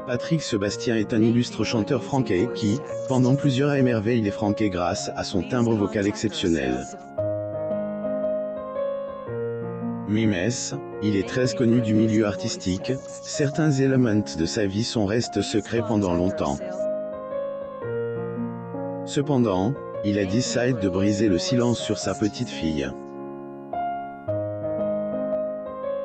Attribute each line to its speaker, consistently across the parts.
Speaker 1: Patrick Sébastien est un illustre chanteur franquais qui, pendant plusieurs a émerveillé les Franquais grâce à son timbre vocal exceptionnel. Même, il est très connu du milieu artistique, certains éléments de sa vie sont restés secrets pendant longtemps. Cependant, il a décidé de briser le silence sur sa petite fille.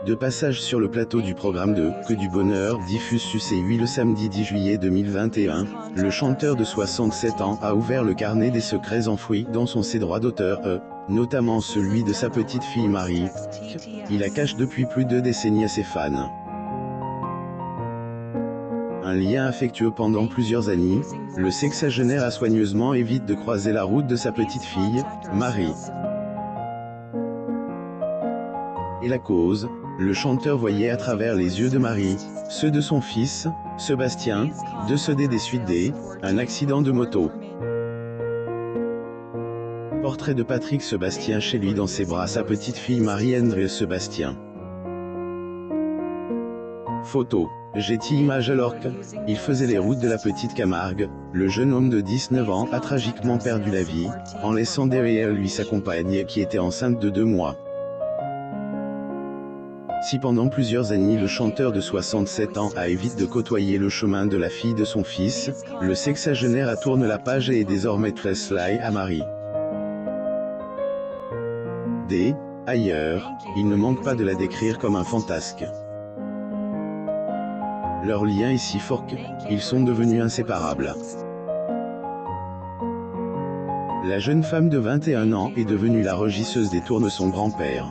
Speaker 1: De passage sur le plateau du programme de Que du bonheur diffusé sur C8 le samedi 10 juillet 2021, le chanteur de 67 ans a ouvert le carnet des secrets enfouis dans son droit d'auteur, notamment celui de sa petite fille Marie. Il la cache depuis plus de décennies à ses fans. Un lien affectueux pendant plusieurs années, le sexagénaire a soigneusement évité de croiser la route de sa petite fille, Marie. Et la cause, le chanteur voyait à travers les yeux de Marie, ceux de son fils, Sébastien, de ceux des suites un accident de moto. Portrait de Patrick Sébastien chez lui dans ses bras sa petite fille Marie-André Sébastien. Photo. Getty Images alors qu'il faisait les routes de la petite Camargue, le jeune homme de 19 ans a tragiquement perdu la vie, en laissant derrière lui sa compagne qui était enceinte de 2 mois. Si pendant plusieurs années le chanteur de 67 ans a évité de côtoyer le chemin de la fille de son fils, le sexagénaire a tourné la page et est désormais très lié à Marie. Ailleurs, il ne manque pas de la décrire comme un fantasque. Leur lien est si fort qu'ils sont devenus inséparables. La jeune femme de 21 ans est devenue la regisseuse des tours de son grand-père.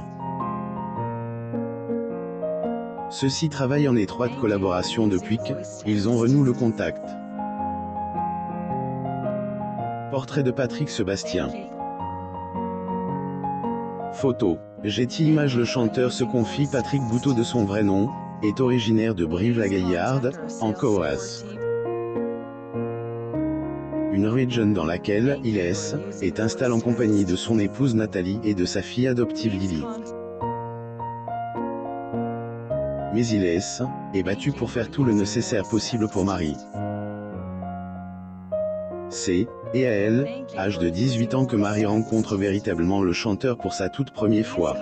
Speaker 1: Ceux-ci travaillent en étroite collaboration depuis qu'ils ont renoué le contact. Portrait de Patrick Sébastien. Photo. Getty Images. Le chanteur se confie. Patrick Bouteau de son vrai nom, est originaire de Brive-la-Gaillarde, en Corrèze. Une région dans laquelle il est installé en compagnie de son épouse Nathalie et de sa fille adoptive Lily. Mais il est battu pour faire tout le nécessaire possible pour Marie. C'est à elle, âge de 18 ans que Marie rencontre véritablement le chanteur pour sa toute première fois.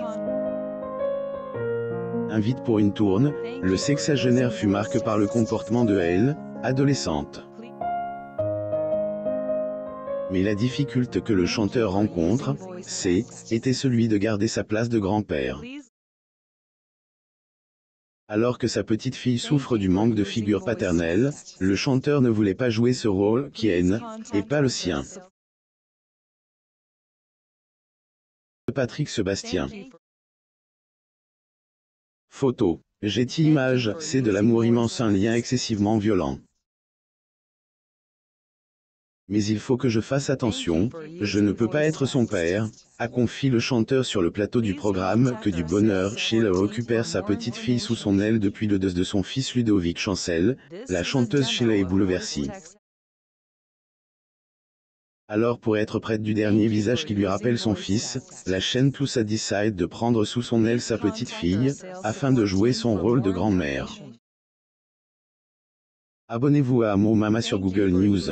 Speaker 1: Invite pour une tourne, le sexagénaire fut marqué par le comportement de elle, adolescente. Mais la difficulté que le chanteur rencontre, était celui de garder sa place de grand-père. Alors que sa petite fille souffre du manque de figure paternelle, le chanteur ne voulait pas jouer ce rôle qui n'est pas le sien. Patrick Sébastien. Photo. Getty Images. C'est de l'amour immense, un lien excessivement violent. Mais il faut que je fasse attention, je ne peux pas être son père, a confié le chanteur sur le plateau du programme Que du bonheur. Sheila récupère sa petite fille sous son aile depuis le décès de son fils Ludovic Chancel, la chanteuse Sheila est bouleversée. Alors pour être près du dernier visage qui lui rappelle son fils, la chaîne Plus a décidé de prendre sous son aile sa petite fille, afin de jouer son rôle de grand-mère. Abonnez-vous à Mo Mama sur Google News.